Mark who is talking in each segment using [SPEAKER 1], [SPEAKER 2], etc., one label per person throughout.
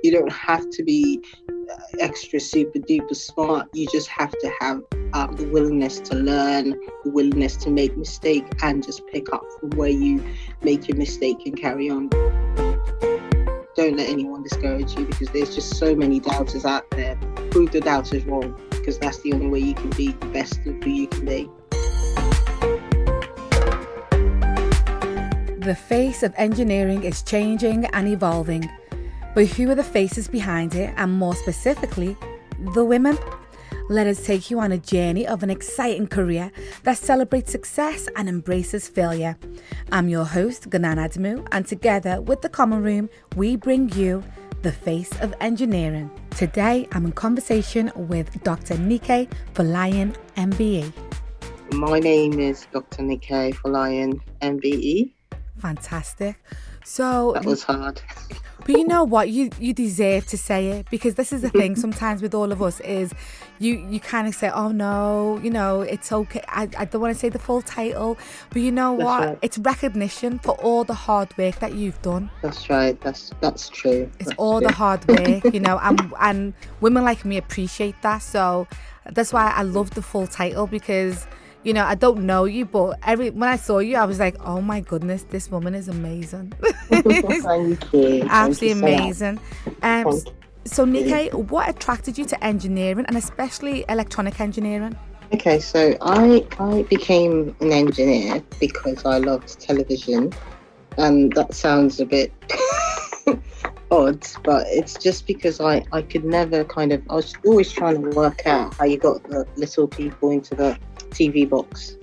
[SPEAKER 1] You don't have to be extra super duper smart. You just have to have the willingness to learn, the willingness to make mistake, and just pick up from where you make your mistake and carry on. Don't let anyone discourage you, because there's just so many doubters out there. Prove the doubters wrong, because that's the only way you can be the best of who you can be.
[SPEAKER 2] The face of engineering is changing and evolving, but who are the faces behind it, and more specifically, the women? Let us take you on a journey of an exciting career that celebrates success and embraces failure. I'm your host, Ngunan Adamu, and together with the Common Room, we bring you the face of engineering. Today, I'm in conversation with Dr Nike Folayan MBE.
[SPEAKER 1] My name is Dr Nike Folayan MBE.
[SPEAKER 2] Fantastic. So
[SPEAKER 1] that was hard.
[SPEAKER 2] But you know what? You deserve to say it, because this is the thing sometimes with all of us is you kind of say, oh no, it's okay. I don't want to say the full title, but you know what?
[SPEAKER 1] Right.
[SPEAKER 2] It's recognition for all the hard work that you've done.
[SPEAKER 1] That's right. That's true.
[SPEAKER 2] It's
[SPEAKER 1] that's
[SPEAKER 2] all
[SPEAKER 1] true.
[SPEAKER 2] the hard work, and women like me appreciate that. So that's why I love the full title, because I don't know you, but when I saw you, I was like, oh my goodness, this woman is amazing.
[SPEAKER 1] Thank you.
[SPEAKER 2] Absolutely amazing.
[SPEAKER 1] So
[SPEAKER 2] so Nike, what attracted you to engineering, and especially electronic engineering?
[SPEAKER 1] Okay, so I became an engineer because I loved television, and that sounds a bit odd, but it's just because I could never I was always trying to work out how you got the little people into the TV box,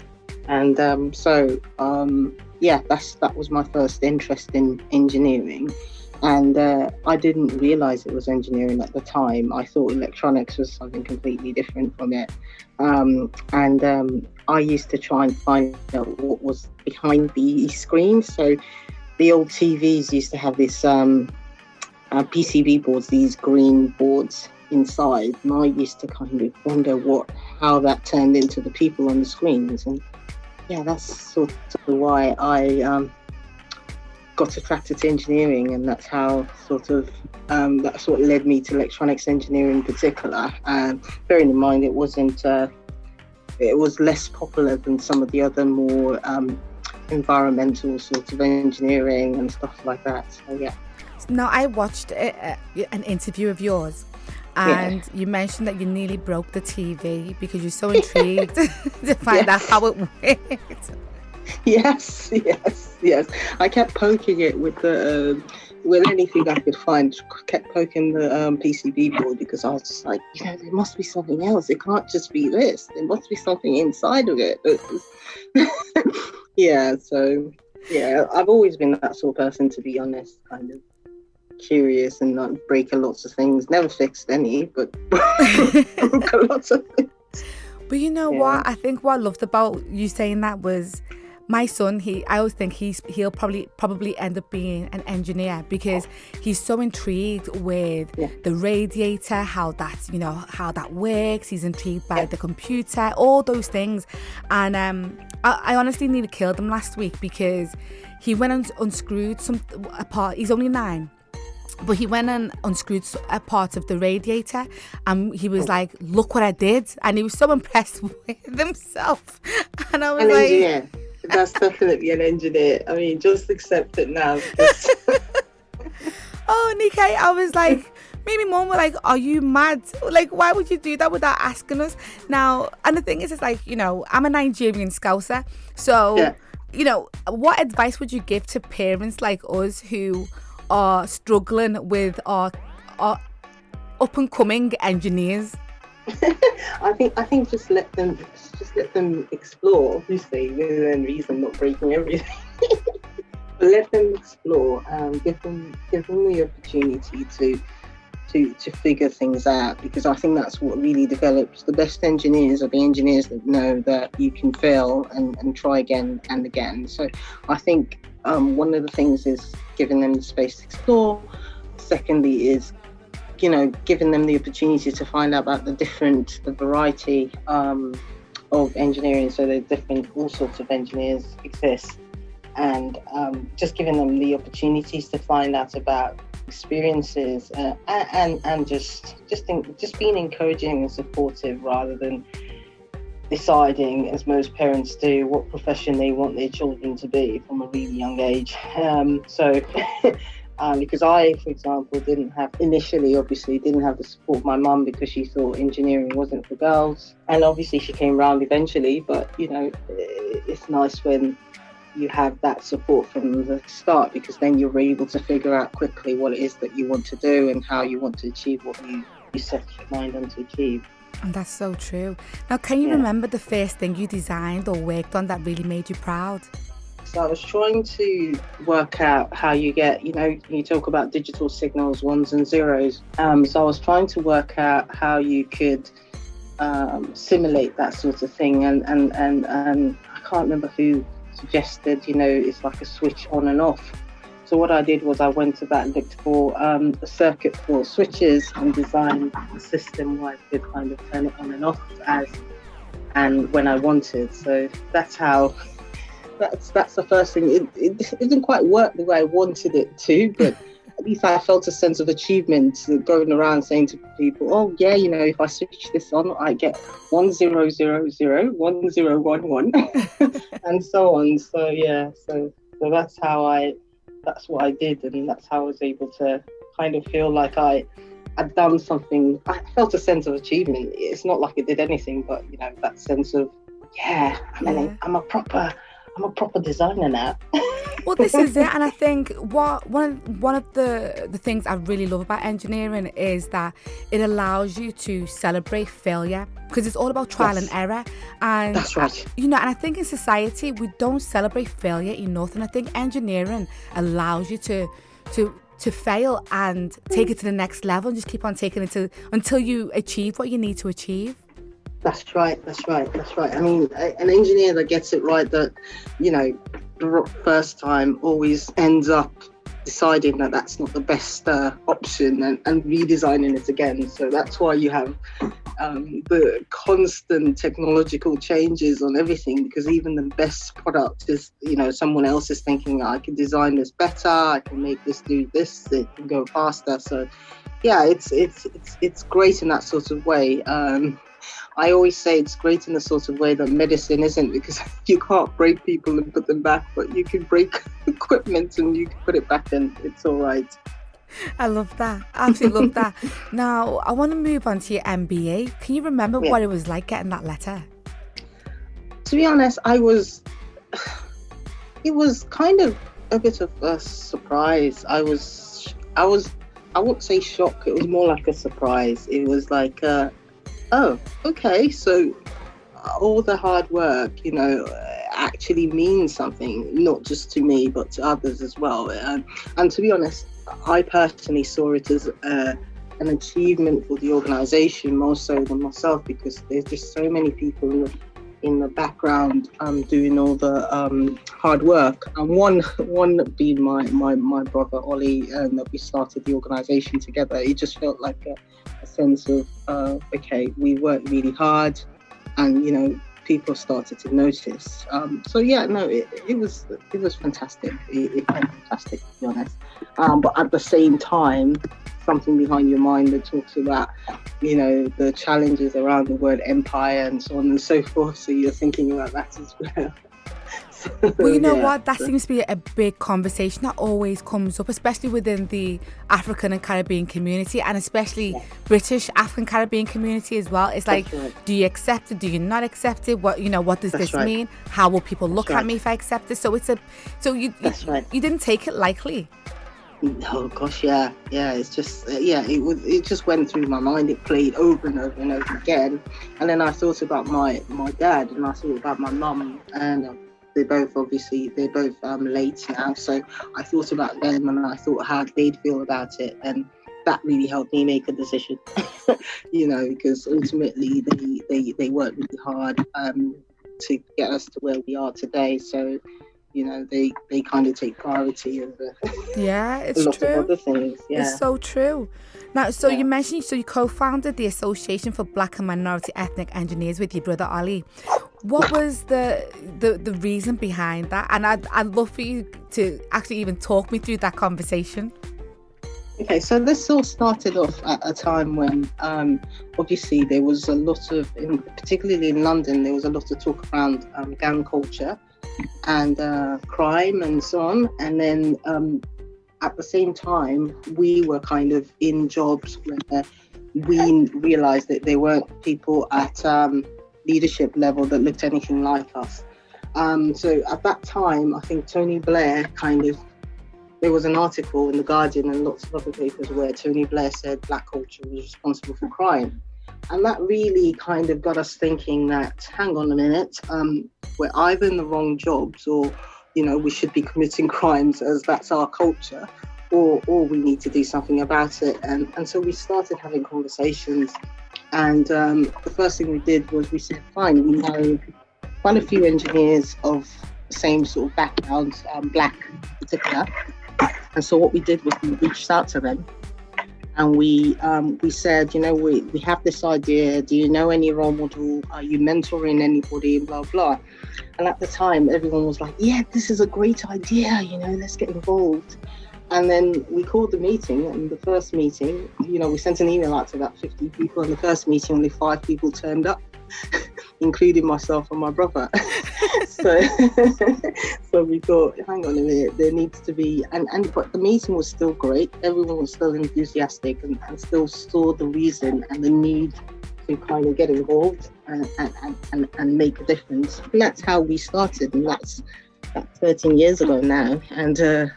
[SPEAKER 1] and that was my first interest in engineering, and I didn't realize it was engineering at the time. I thought electronics was something completely different from it, I used to try and find out what was behind the screen. So the old TVs used to have this PCB boards, these green boards inside, and I used to kind of wonder how that turned into the people on the screens. And that's sort of why I got attracted to engineering, and that's how that's what led me to electronics engineering in particular. Bearing in mind it was less popular than some of the other more environmental sorts of engineering and stuff like that. So
[SPEAKER 2] Now, I watched an interview of yours, and you mentioned that you nearly broke the TV because you're so intrigued to find out how it worked.
[SPEAKER 1] Yes. I kept poking it with anything I could find. Kept poking the PCB board, because I was just like, there must be something else. It can't just be this. There must be something inside of it. I've always been that sort of person, to be honest, kind of curious and not breaking lots of things. Never fixed any, but broke lots of things.
[SPEAKER 2] But you know what? I think what I loved about you saying that was my son. I always think he'll probably end up being an engineer, because he's so intrigued with the radiator, how that works. He's intrigued by the computer, all those things. And I honestly nearly killed him last week, because he went and unscrewed a part. He's only 9. But he went and unscrewed a part of the radiator, and he was like, look what I did. And he was so impressed with himself. And I was
[SPEAKER 1] an
[SPEAKER 2] like...
[SPEAKER 1] engineer. That's definitely an engineer. I mean, just accept it now. Because...
[SPEAKER 2] Oh, Nike, I was like... Me and my mum were like, are you mad? Like, why would you do that without asking us? Now, and the thing is, it's like, I'm a Nigerian Scouser. So, what advice would you give to parents like us who are struggling with our up and coming engineers?
[SPEAKER 1] I think just let them explore, obviously within reason, not breaking everything. But let them explore, give them the opportunity to figure things out, because I think that's what really develops the best engineers, are the engineers that know that you can fail and try again and again. So I think one of the things is giving them the space to explore. Secondly is giving them the opportunity to find out about the variety of engineering. So all sorts of engineers exist, and just giving them the opportunities to find out about experiences, and just being encouraging and supportive rather than deciding, as most parents do, what profession they want their children to be from a really young age. Because I, for example, obviously didn't have the support of my mum, because she thought engineering wasn't for girls. And obviously she came round eventually, but it's nice when you have that support from the start, because then you're able to figure out quickly what it is that you want to do and how you want to achieve what you set your mind on to achieve.
[SPEAKER 2] And that's so true. Now, can you remember the first thing you designed or worked on that really made you proud?
[SPEAKER 1] So I was trying to work out how you get, you talk about digital signals, ones and zeros. So I was trying to work out how you could simulate that sort of thing. And I can't remember who suggested, it's like a switch on and off. So what I did was I went to that, looked for a circuit for switches, and designed a system where I could kind of turn it on and off and when I wanted. So that's the first thing. It didn't quite work the way I wanted it to, but at least I felt a sense of achievement going around saying to people, oh yeah, if I switch this on, I get 1000, 1011 and so on. So yeah, so that's what I did, and that's how I was able to kind of feel like I had done something. I felt a sense of achievement. It's not like I did anything, but that sense of I'm a proper designer now.
[SPEAKER 2] Well, this is it. And I think one of the things I really love about engineering is that it allows you to celebrate failure, because it's all about trial and error. And
[SPEAKER 1] that's right.
[SPEAKER 2] And I think in society we don't celebrate failure enough, and I think engineering allows you to fail and take it to the next level, and just keep on taking it until you achieve what you need to achieve.
[SPEAKER 1] That's right. I mean, an engineer that gets it right, that, the first time, always ends up deciding that that's not the best option and redesigning it again. So that's why you have the constant technological changes on everything, because even the best product is, someone else is thinking, I can design this better, I can make this do this, it can go faster. So yeah, it's great in that sort of way. I always say it's great in the sort of way that medicine isn't, because you can't break people and put them back, but you can break equipment and you can put it back and it's all right.
[SPEAKER 2] I love that. Absolutely love that. Now, I want to move on to your MBE. Can you remember what it was like getting that letter?
[SPEAKER 1] To be honest, it was kind of a bit of a surprise. I wouldn't say shock. It was more like a surprise. It was like, oh, okay, so all the hard work, actually means something, not just to me, but to others as well. And to be honest, I personally saw it as an achievement for the organisation more so than myself, because there's just so many people in the background doing all the hard work. And one being my brother Ollie, that we started the organisation together. It just felt like a sense of okay, we worked really hard, and people started to notice. So yeah, no, it was fantastic. It felt fantastic, to be honest. But at the same time, something behind your mind that talks about the challenges around the word empire and so on and so forth. So you're thinking about that as well.
[SPEAKER 2] Well, you know what? That seems to be a big conversation that always comes up, especially within the African and Caribbean community, and especially British African Caribbean community as well. It's like, do you accept it? Do you not accept it? What does this mean? How will people look at me if I accept it? So you didn't take it lightly.
[SPEAKER 1] Oh gosh, yeah. It's just it just went through my mind. It played over and over and over again, and then I thought about my dad, and I thought about my mum, and they're both late now. So I thought about them, and I thought how they'd feel about it, and that really helped me make a decision. Because ultimately they worked really hard to get us to where we are today. So they kind of take priority over
[SPEAKER 2] it's
[SPEAKER 1] a lot
[SPEAKER 2] true.
[SPEAKER 1] of other things. Yeah.
[SPEAKER 2] It's so true. Now, you mentioned, you co-founded the Association for Black and Minority Ethnic Engineers with your brother Ollie. What was the reason behind that? And I'd love for you to actually even talk me through that conversation.
[SPEAKER 1] Okay, so this all started off at a time when obviously there was a lot of, particularly in London, there was a lot of talk around gang culture and crime and so on. And then at the same time, we were kind of in jobs where we realized that there weren't people at leadership level that looked anything like us. So at that time, I think Tony Blair there was an article in The Guardian and lots of other papers where Tony Blair said black culture was responsible for crime. And that really kind of got us thinking that, hang on a minute, we're either in the wrong jobs or, we should be committing crimes as that's our culture, or we need to do something about it. And so we started having conversations. And the first thing we did was we said, fine, we know quite a few engineers of the same sort of backgrounds, black in particular. And so what we did was we reached out to them and we said, we have this idea. Do you know any role model? Are you mentoring anybody? Blah, blah. And at the time, everyone was like, yeah, this is a great idea. Let's get involved. And then we called the meeting, and the first meeting, we sent an email out to about 50 people. In the first meeting, only 5 people turned up, including myself and my brother. So we thought, hang on a minute, there needs to be, but the meeting was still great. Everyone was still enthusiastic and still saw the reason and the need to kind of get involved and make a difference. And that's how we started, and that's 13 years ago now. And the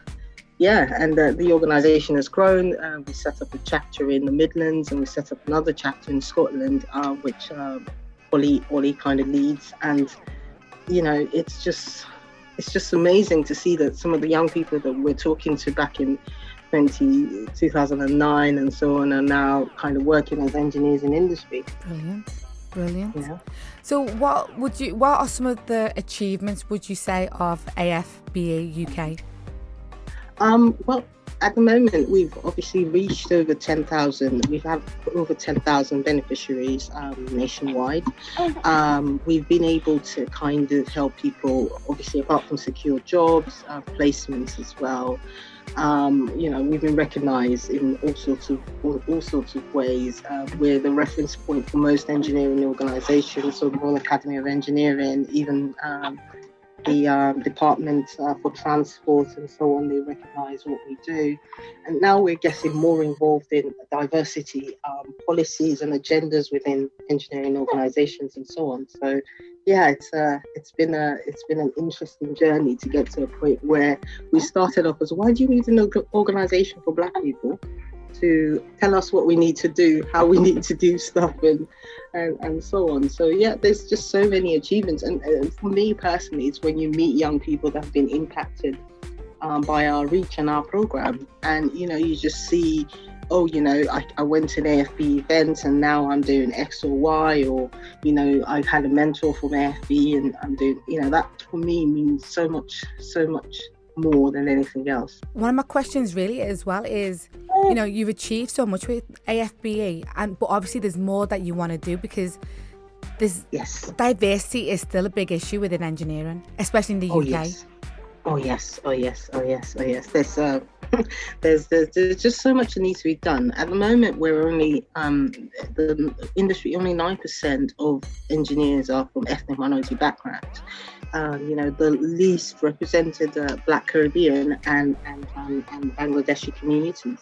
[SPEAKER 1] organisation has grown. We set up a chapter in the Midlands, and we set up another chapter in Scotland, which Ollie kind of leads. And it's just amazing to see that some of the young people that we're talking to back in 2009 and so on are now kind of working as engineers in industry.
[SPEAKER 2] Brilliant.
[SPEAKER 1] Yeah.
[SPEAKER 2] So what are some of the achievements, would you say, of AFBE-UK?
[SPEAKER 1] Well, at the moment, we've obviously reached over 10,000. We've had over 10,000 beneficiaries nationwide. We've been able to kind of help people, obviously, apart from secure jobs, placements as well. We've been recognised in all sorts of ways. We're the reference point for most engineering organisations, so the Royal Academy of Engineering, even the Department for Transport and so on, they recognise what we do. And now we're getting more involved in diversity policies and agendas within engineering organisations and so on. So yeah, it's been an interesting journey to get to a point where we started off as, why do you need an organisation for black people? To tell us what we need to do, how we need to do stuff, and so on. So yeah, there's just so many achievements. And for me personally, it's when you meet young people that have been impacted by our reach and our program, and you just see, I went to an AFB event and now I'm doing X or Y, or I've had a mentor from AFB and I'm doing, that for me means so much more than anything else.
[SPEAKER 2] One of my questions really as well is, you've achieved so much with AFBE, but obviously there's more that you want to do, because diversity is still a big issue within engineering, especially in the UK.
[SPEAKER 1] Oh yes. There's just so much that needs to be done. At the moment, we're only the industry, only 9% of engineers are from ethnic minority backgrounds. The least represented Black Caribbean and Bangladeshi communities.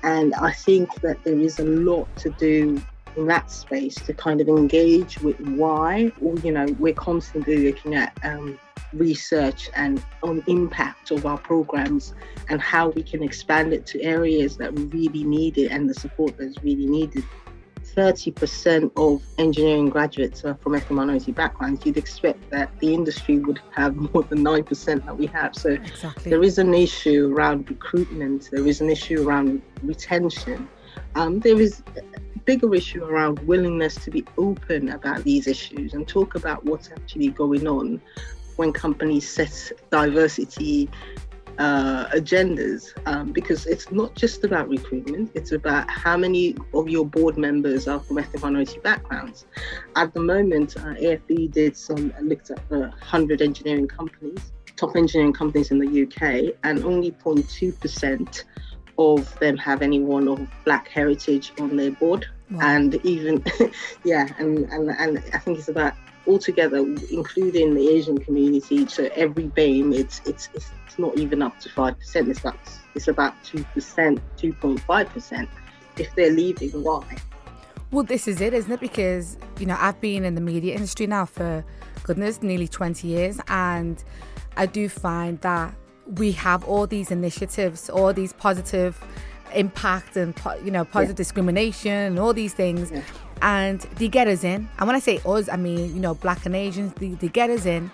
[SPEAKER 1] And I think that there is a lot to do in that space to kind of engage with why, we're constantly looking at research and on impact of our programs and how we can expand it to areas that really need it and the support that's really needed. 30% of engineering graduates are from ethnic minority backgrounds. You'd expect that the industry would have more than 9% that we have. So exactly. There is an issue around recruitment. There is an issue around retention. There is a bigger issue around willingness to be open about these issues and talk about what's actually going on when companies set diversity agendas, because it's not just about recruitment, it's about how many of your board members are from ethnic minority backgrounds. At the moment, AFBE looked at 100 engineering companies, top engineering companies in the UK, and only 0.2% of them have anyone of Black heritage on their board.
[SPEAKER 2] Wow.
[SPEAKER 1] And even, yeah, and I think it's about altogether, including the Asian community, to every BAME, it's not even up to 5%. It's about 2%, 2.5%. If they're leaving, why?
[SPEAKER 2] Well, this is it, isn't it? Because, I've been in the media industry now for, goodness, nearly 20 years. And I do find that we have all these initiatives, all these positive impact and, positive discrimination and all these things. Yeah. And they get us in. And when I say us, I mean, Black and Asians, they get us in.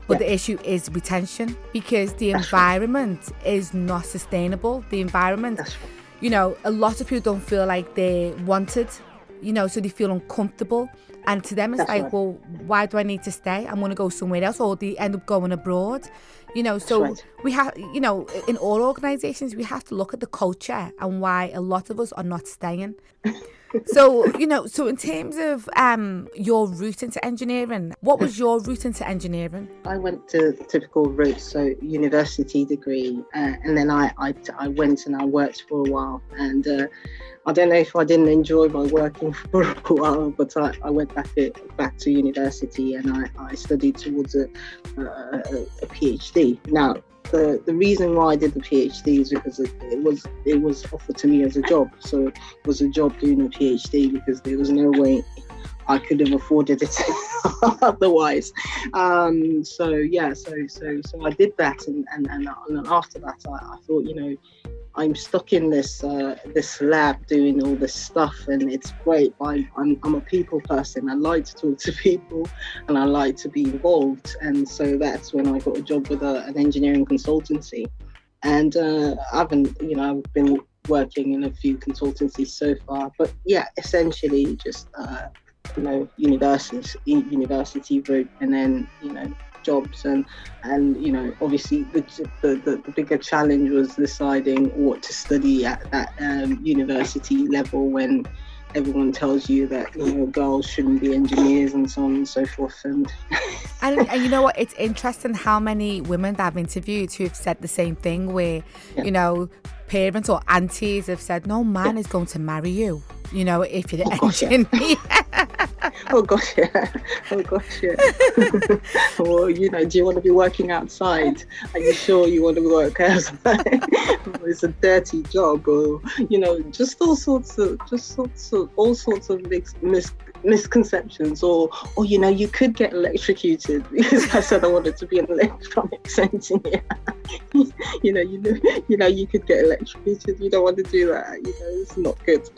[SPEAKER 2] But the issue is retention, because the environment is not sustainable. The environment, a lot of people don't feel like they're wanted, so they feel uncomfortable. And to them, it's well, why do I need to stay? I'm going to go somewhere else, or they end up going abroad. So we have, in all organisations, we have to look at the culture and why a lot of us are not staying. So, so in terms of your route into engineering, what was your route into engineering?
[SPEAKER 1] I went to typical route, so university degree, and then I went and I worked for a while, and I don't know if I didn't enjoy my working for a while, but I went back to university, and I studied towards a PhD. Now, the reason why I did the PhD is because it was offered to me as a job. So it was a job doing a PhD, because there was no way I could have afforded it otherwise. So I did that, and after that I thought, I'm stuck in this lab doing all this stuff, and it's great. I'm a people person. I like to talk to people, and I like to be involved. And so that's when I got a job with an engineering consultancy. And I've been working in a few consultancies so far. But yeah, essentially just university route, and then jobs, and obviously the bigger challenge was deciding what to study at that university level, when everyone tells you that girls shouldn't be engineers and so on and so forth. And
[SPEAKER 2] you know what, it's interesting how many women that I've interviewed who have said the same thing, where parents or aunties have said, no man is going to marry you, if you're an engineer.
[SPEAKER 1] Oh gosh, yeah. Or do you want to be working outside? Are you sure you want to work outside? It's a dirty job, or just all sorts of misconceptions, or you could get electrocuted, because I said I wanted to be an electronics engineer. You could get electrocuted. You don't want to do that. It's not good.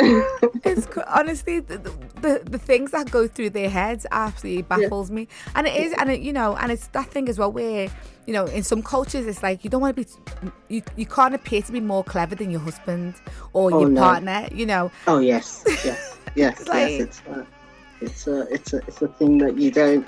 [SPEAKER 2] It's honestly the things that go through their heads absolutely baffles me, and it is, and it's that thing as well where in some cultures it's like you don't want to be, you can't appear to be more clever than your husband or your partner.
[SPEAKER 1] Oh yes. It's like, it's a thing that you don't.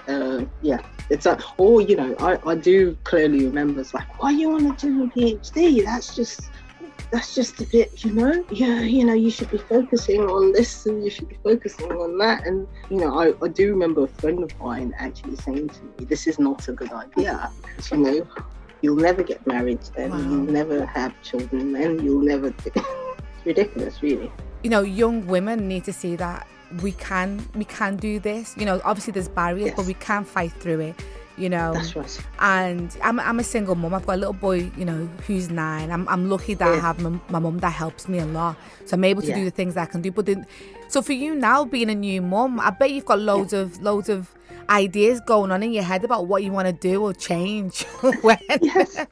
[SPEAKER 1] I do clearly remember. It's like, why you want to do a PhD? That's just a bit, you should be focusing on this, and you should be focusing on that. And, I do remember a friend of mine actually saying to me, this is not a good idea, because, you'll never get married then. Wow. You'll never have children then. You'll never, it's ridiculous, really.
[SPEAKER 2] Young women need to see that we can do this. Obviously there's barriers, but we can fight through it.
[SPEAKER 1] That's right. And
[SPEAKER 2] I'm a single mum. I've got a little boy, who's 9. I'm lucky that I have my mum that helps me a lot, so I'm able to do the things that I can do. But so for you now, being a new mum, I bet you've got loads of ideas going on in your head about what you want to do or change.
[SPEAKER 1] Yes.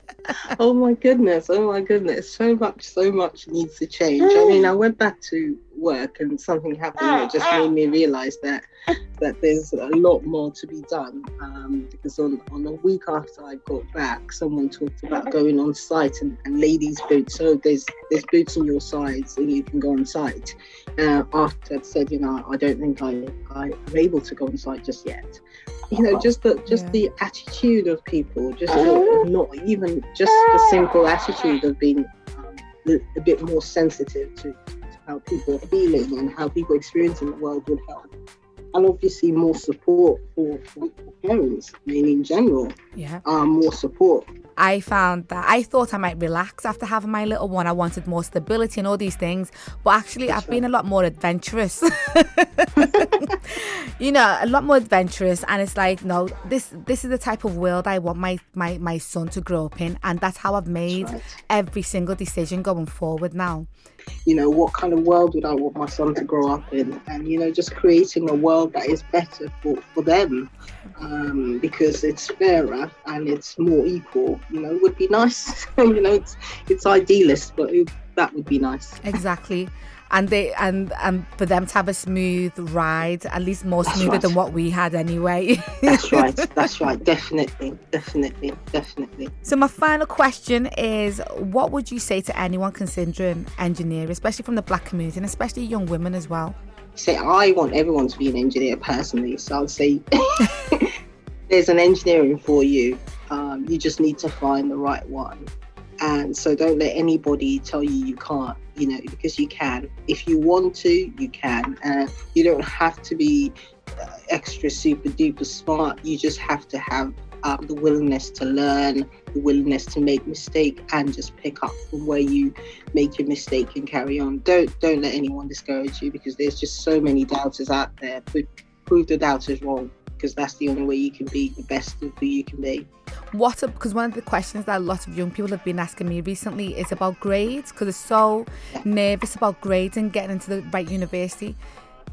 [SPEAKER 1] Oh my goodness. So much needs to change. I mean, I went back to work and something happened that just made me realise that there's a lot more to be done. Because on a week after I got back, someone talked about going on site and ladies' boots. So there's boots on your sides and you can go on site. After I'd said, I don't think I'm able to go on site just yet. Just the attitude of people, not even just the simple attitude of being a bit more sensitive to how people are feeling and how people experience in the world would help. and obviously more support for parents. I mean, in general, more support.
[SPEAKER 2] I found that I thought I might relax after having my little one. I wanted more stability and all these things, but actually I've been a lot more adventurous. A lot more adventurous, and it's like, no, this is the type of world I want my son to grow up in, and that's how I've made every single decision going forward now.
[SPEAKER 1] What kind of world would I want my son to grow up in? And, just creating a world that is better for them, because it's fairer and it's more equal, would be nice. It's idealist, but that would be nice.
[SPEAKER 2] Exactly. And for them to have a smooth ride, at least more smoother than what we had anyway.
[SPEAKER 1] That's right. Definitely.
[SPEAKER 2] So my final question is, what would you say to anyone considering engineering, especially from the Black community and especially young women as well?
[SPEAKER 1] I want everyone to be an engineer personally. So I'd say there's an engineering for you. You just need to find the right one. And so don't let anybody tell you can't, because you can. If you want to, you can. You don't have to be extra super duper smart. You just have to have the willingness to learn, the willingness to make mistake, and just pick up from where you make your mistake and carry on. Don't let anyone discourage you, because there's just so many doubters out there. But prove the doubters wrong, because that's the only way you can be the best of who you can be.
[SPEAKER 2] Because one of the questions that a lot of young people have been asking me recently is about grades, because they're so nervous about grades and getting into the right university.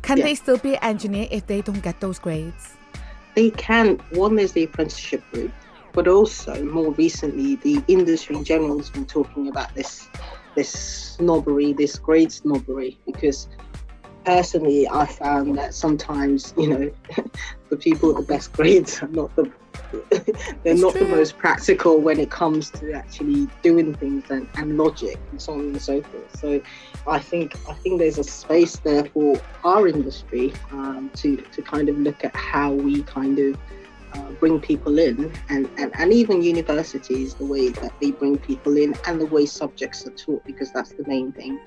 [SPEAKER 2] Can they still be an engineer if they don't get those grades?
[SPEAKER 1] They can. One, there's the apprenticeship route, but also more recently, the industry in general has been talking about this snobbery, this grade snobbery, because personally, I found that sometimes, the people with the best grades are not the most practical when it comes to actually doing things and logic and so on and so forth. So I think there's a space there for our industry to kind of look at how we kind of bring people in, and even universities, the way that they bring people in and the way subjects are taught, because that's the main thing.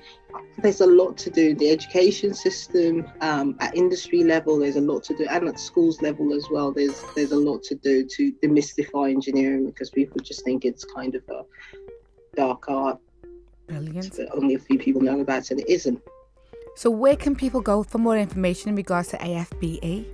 [SPEAKER 1] There's a lot to do. The education system at industry level, there's a lot to do, and at schools level as well, there's a lot to do to demystify engineering, because people just think it's kind of a dark art.
[SPEAKER 2] Brilliant.
[SPEAKER 1] That only a few people know about, and it isn't. So
[SPEAKER 2] where can people go for more information in regards to AFBE?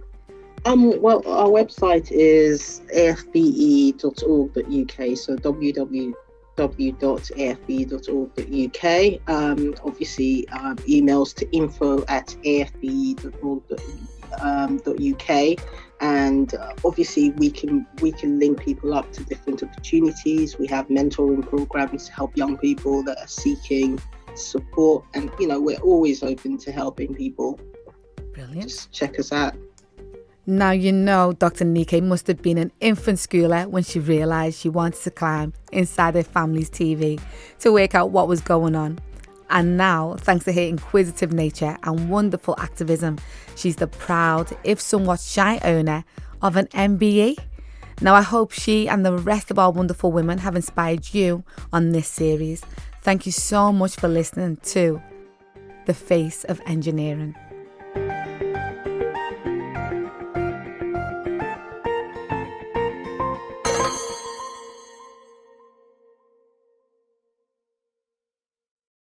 [SPEAKER 1] Well, our website is afbe.org.uk, so www.afbe.org.uk. Obviously, emails to info@afbe.org.uk, and obviously we can link people up to different opportunities. We have mentoring programs to help young people that are seeking support, and we're always open to helping people.
[SPEAKER 2] Brilliant.
[SPEAKER 1] Just check us out.
[SPEAKER 2] Now Dr. Nike must have been an infant schooler when she realised she wanted to climb inside her family's TV to work out what was going on. And now, thanks to her inquisitive nature and wonderful activism, she's the proud, if somewhat shy owner of an MBE. Now I hope she and the rest of our wonderful women have inspired you on this series. Thank you so much for listening to The Face of Engineering.